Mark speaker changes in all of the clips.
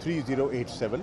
Speaker 1: 3087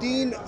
Speaker 1: 3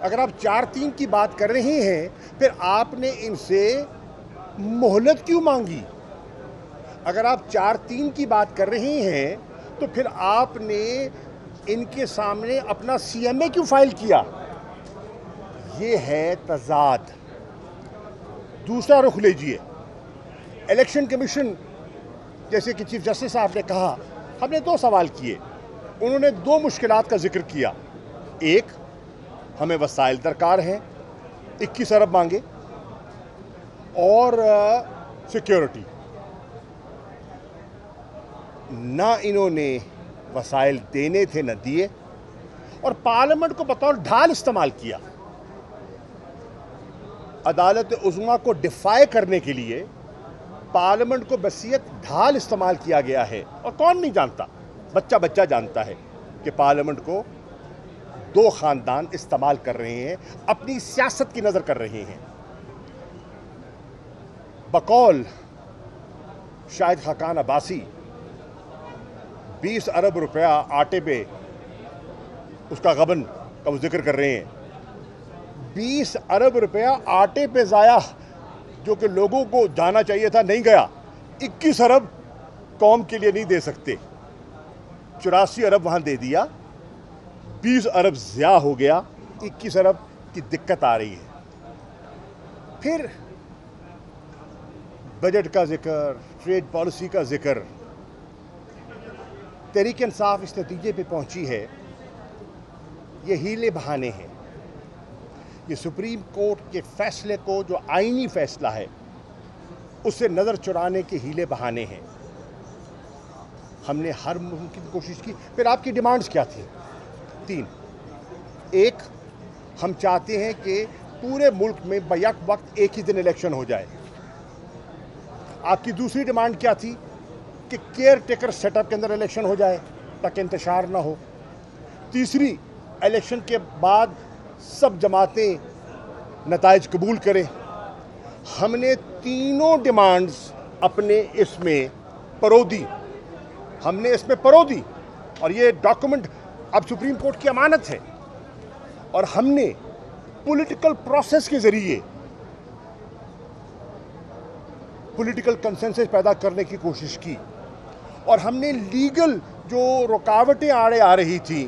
Speaker 1: اگر آپ 4-3 کی بات کر رہے ہیں پھر آپ نے ان سے مہلت کیوں مانگی؟ اگر آپ 4-3 کی بات کر رہے ہیں تو پھر آپ نے ان کے سامنے اپنا CMA کیوں فائل کیا؟ یہ ہے تضاد۔ دوسرا رخ لیجئے، الیکشن کمیشن، جیسے کہ چیف جسٹس صاحب نے کہا، ہم نے 2 سوال کیے، انہوں نے 2 مشکلات کا ذکر کیا۔ ایک، ہمیں وسائل درکار ہیں، 21 ارب مانگے، اور سیکیورٹی۔ نہ انہوں نے وسائل دینے تھے نہ دیے، اور پارلیمنٹ کو بطور ڈھال استعمال کیا۔ عدالت عظمیٰ کو ڈیفائی کرنے کے لیے پارلیمنٹ کو بصیت ڈھال استعمال کیا گیا ہے، اور کون نہیں جانتا، بچہ بچہ جانتا ہے کہ پارلیمنٹ کو 2 خاندان استعمال کر رہے ہیں، اپنی سیاست کی نظر کر رہے ہیں۔ بقول شاہد خاقان عباسی 20 ارب روپیہ آٹے پہ اس کا غبن کا وہ ذکر کر رہے ہیں۔ 20 ارب روپیہ آٹے پہ ضائع جو کہ لوگوں کو جانا چاہیے تھا نہیں گیا۔ 21 ارب قوم کے لیے نہیں دے سکتے، 84 ارب وہاں دے دیا، 20 ارب ضیاع ہو گیا، 21 ارب کی دقت آ رہی ہے۔ پھر بجٹ کا ذکر، ٹریڈ پالیسی کا ذکر۔ تحریک انصاف اس نتیجے پہ پہنچی ہے، یہ ہیلے بہانے ہیں، یہ سپریم کورٹ کے فیصلے کو جو آئینی فیصلہ ہے اس سے نظر چرانے کے ہیلے بہانے ہیں۔ ہم نے ہر ممکن کوشش کی۔ پھر آپ کی ڈیمانڈز کیا تھیں؟ 3۔ ایک، ہم چاہتے ہیں کہ پورے ملک میں بیک وقت ایک ہی دن الیکشن ہو جائے۔ آپ کی دوسری ڈیمانڈ کیا تھی؟ کہ کیئر ٹیکر سیٹ اپ کے اندر الیکشن ہو جائے تاکہ انتشار نہ ہو۔ تیسری، الیکشن کے بعد سب جماعتیں نتائج قبول کریں۔ ہم نے تینوں ڈیمانڈز اپنے اس میں پرو دی، اور یہ ڈاکومنٹ اب سپریم کورٹ کی امانت ہے، اور ہم نے پولیٹیکل پروسیس کے ذریعے پولیٹیکل کنسنسس پیدا کرنے کی کوشش کی، اور ہم نے لیگل جو رکاوٹیں آڑے آ رہی تھیں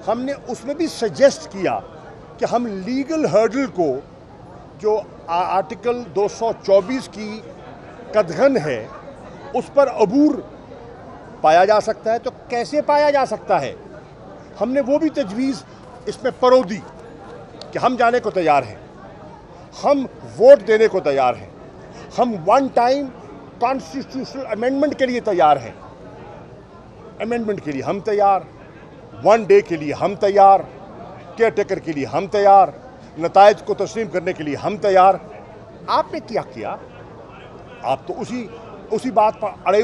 Speaker 1: ہم نے اس میں بھی سجیسٹ کیا کہ ہم لیگل ہرڈل کو جو آرٹیکل 224 کی قدغن ہے اس پر عبور پایا جا سکتا ہے، تو کیسے پایا جا سکتا ہے؟ ہم نے وہ بھی تجویز اس میں پرو دی کہ ہم جانے کو تیار ہیں، ہم ووٹ دینے کو تیار ہیں، ہم ون ٹائم کانسٹیٹیوشنل امینڈمنٹ کے لیے تیار ہیں، امینڈمنٹ کے لیے ہم تیار، 1 ڈے کے لیے ہم تیار، کیئر ٹیکر کے لیے ہم تیار، نتائج کو تسلیم کرنے کے لیے ہم تیار۔ آپ نے کیا کیا؟ آپ تو اسی بات پر اڑے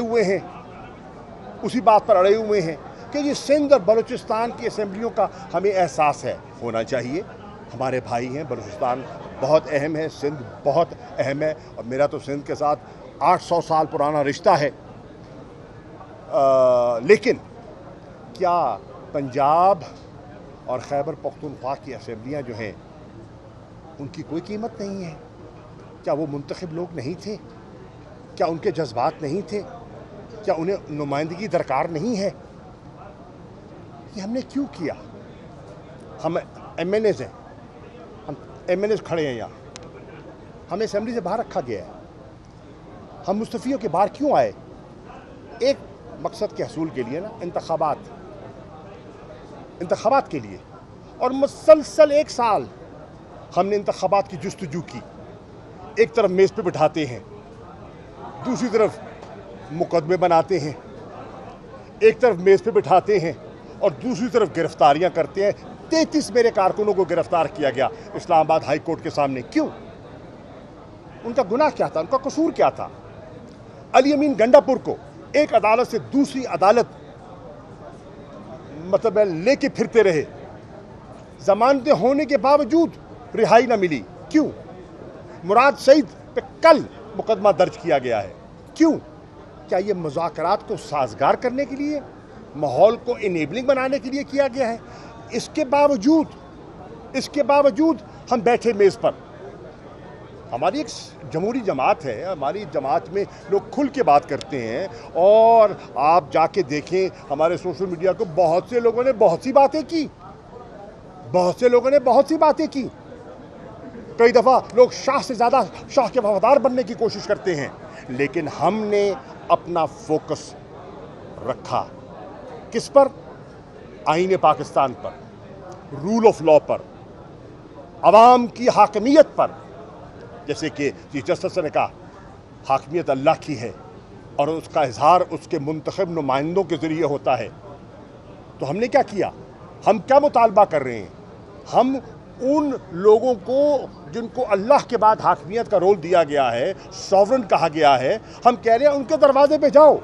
Speaker 1: ہوئے ہیں کہ یہ سندھ اور بلوچستان کی اسمبلیوں کا ہمیں احساس ہے، ہونا چاہیے، ہمارے بھائی ہیں، بلوچستان بہت اہم ہے، سندھ بہت اہم ہے، اور میرا تو سندھ کے ساتھ 800 سال پرانا رشتہ ہے۔ لیکن کیا پنجاب اور خیبر پختونخوا کی اسمبلیاں جو ہیں ان کی کوئی قیمت نہیں ہے؟ کیا وہ منتخب لوگ نہیں تھے؟ کیا ان کے جذبات نہیں تھے؟ کیا انہیں نمائندگی درکار نہیں ہے؟ یہ ہم نے کیوں کیا؟ ہم ایم این ایز ہیں، ہم ایم این ایز کھڑے ہیں یہاں، ہمیں اسمبلی سے باہر رکھا گیا ہے، ہم مستفیوں کے باہر کیوں آئے؟ ایک مقصد کے حصول کے لیے نا، انتخابات کے لیے، اور مسلسل 1 سال ہم نے انتخابات کی جستجو کی۔ ایک طرف میز پہ بٹھاتے ہیں، دوسری طرف مقدمے بناتے ہیں، ایک طرف میز پہ بٹھاتے ہیں اور دوسری طرف گرفتاریاں کرتے ہیں۔ 33 میرے کارکنوں کو گرفتار کیا گیا اسلام آباد ہائی کورٹ کے سامنے۔ کیوں؟ ان کا گناہ کیا تھا؟ ان کا قصور کیا تھا؟ علی امین گنڈا پور کو ایک عدالت سے دوسری عدالت مطلب لے کے پھرتے رہے، ضمانتیں ہونے کے باوجود رہائی نہ ملی۔ کیوں؟ مراد سعید پہ کل مقدمہ درج کیا گیا ہے۔ کیوں؟ کیا یہ مذاکرات کو سازگار کرنے کے لیے، ماحول کو انیبلنگ بنانے کے لیے کیا گیا ہے؟ اس کے باوجود اس کے باوجود ہم بیٹھے میز پر. ہماری ایک جمہوری جماعت ہے, ہماری جماعت میں لوگ کھل کے بات کرتے ہیں, اور آپ جا کے دیکھیں ہمارے سوشل میڈیا کو بہت سے لوگوں نے بہت سی باتیں کی. کئی دفعہ لوگ شاہ سے زیادہ شاہ کے وفادار بننے کی کوشش کرتے ہیں, لیکن ہم نے اپنا فوکس رکھا کس پر؟ آئین پاکستان پر, رول آف لا پر, عوام کی حاکمیت پر. جیسے کہ چیف جسٹس نے کہا حاکمیت اللہ کی ہے اور اس کا اظہار اس کے منتخب نمائندوں کے ذریعے ہوتا ہے. تو ہم نے کیا کیا؟ ہم کیا مطالبہ کر رہے ہیں؟ ہم ان لوگوں کو جن کو اللہ کے بعد حاکمیت کا رول دیا گیا ہے, سوورن کہا گیا ہے, ہم کہہ رہے ہیں ان کے دروازے پہ جاؤ.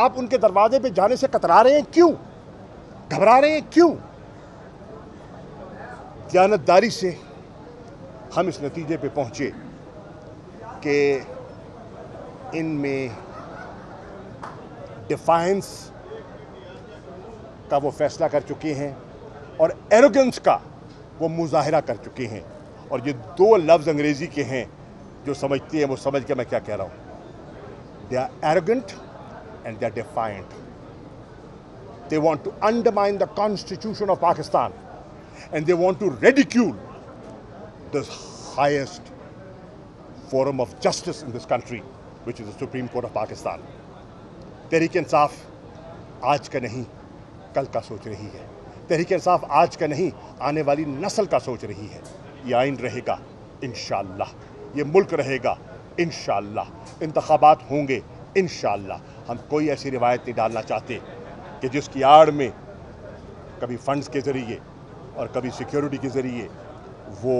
Speaker 1: آپ ان کے دروازے پہ جانے سے کترا رہے ہیں کیوں؟ گھبرا رہے ہیں کیوں؟ دیانتداری سے ہم اس نتیجے پہ پہنچے کہ ان میں ڈیفائنس کا وہ فیصلہ کر چکے ہیں اور ایروگنس کا وہ مظاہرہ کر چکے ہیں. اور یہ دو لفظ انگریزی کے ہیں, جو سمجھتے ہیں وہ سمجھ کے میں کیا کہہ رہا ہوں. They are arrogant and they are defiant. They want to undermine the Constitution of Pakistan and they want to ridicule the highest forum of justice in this country, which is the Supreme Court of Pakistan. Tehreek Insaf آج کا نہیں کل کا سوچ رہی ہے. تحریک انصاف آج کا نہیں آنے والی نسل کا سوچ رہی ہے. یہ آئین رہے گا انشاءاللہ, یہ ملک رہے گا انشاءاللہ, انتخابات ہوں گے انشاءاللہ. ہم کوئی ایسی روایت نہیں ڈالنا چاہتے کہ جس کی آڑ میں کبھی فنڈز کے ذریعے اور کبھی سیکیورٹی کے ذریعے وہ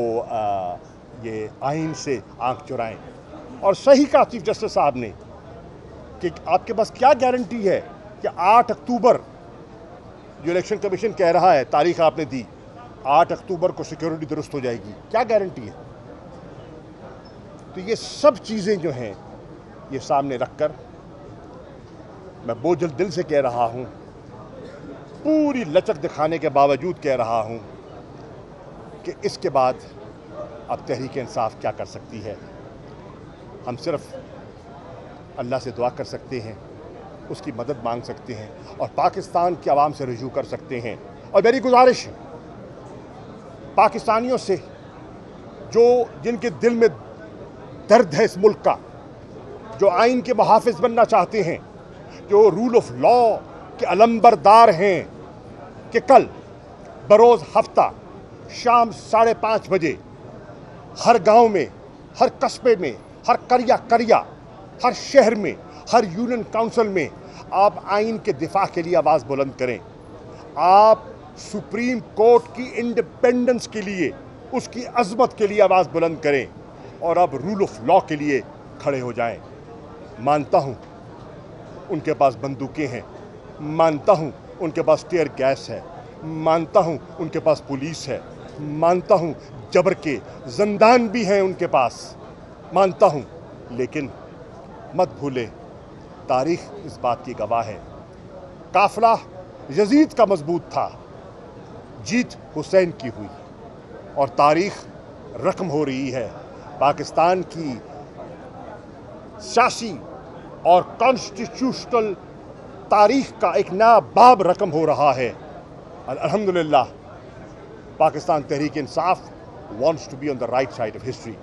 Speaker 1: یہ آئین سے آنکھ چرائیں. اور صحیح کہا چیف جسٹس صاحب نے کہ آپ کے پاس کیا گارنٹی ہے کہ 8 اکتوبر جو الیکشن کمیشن کہہ رہا ہے, تاریخ آپ نے دی, 8 اکتوبر کو سیکیورٹی درست ہو جائے گی؟ کیا گارنٹی ہے؟ تو یہ سب چیزیں جو ہیں یہ سامنے رکھ کر میں بوجھل دل سے کہہ رہا ہوں, پوری لچک دکھانے کے باوجود کہہ رہا ہوں کہ اس کے بعد اب تحریک انصاف کیا کر سکتی ہے. ہم صرف اللہ سے دعا کر سکتے ہیں, اس کی مدد مانگ سکتے ہیں اور پاکستان کی عوام سے رجوع کر سکتے ہیں. اور میری گزارش ہے پاکستانیوں سے, جو جن کے دل میں درد ہے اس ملک کا, جو آئین کے محافظ بننا چاہتے ہیں, جو رول آف لا کے علمبردار ہیں, کہ کل بروز ہفتہ شام 5:30 بجے ہر گاؤں میں, ہر قصبے میں, ہر قریہ, ہر شہر میں, ہر یونین کونسل میں آپ آئین کے دفاع کے لیے آواز بلند کریں. آپ سپریم کورٹ کی انڈیپینڈنس کے لیے, اس کی عظمت کے لیے آواز بلند کریں اور اب رول آف لا کے لیے کھڑے ہو جائیں. مانتا ہوں ان کے پاس بندوقیں ہیں, مانتا ہوں ان کے پاس ٹیئر گیس ہے, مانتا ہوں ان کے پاس پولیس ہے, مانتا ہوں جبر کے زندان بھی ہیں ان کے پاس, مانتا ہوں, لیکن مت بھولے تاریخ اس بات کی گواہ ہے. قافلہ یزید کا مضبوط تھا, جیت حسین کی ہوئی, اور تاریخ رقم ہو رہی ہے. پاکستان کی سیاسی اور کانسٹیٹیوشنل تاریخ کا ایک نیا باب رقم ہو رہا ہے. الحمدللہ Pakistan Tehreek Insaf wants to be on the right side of history.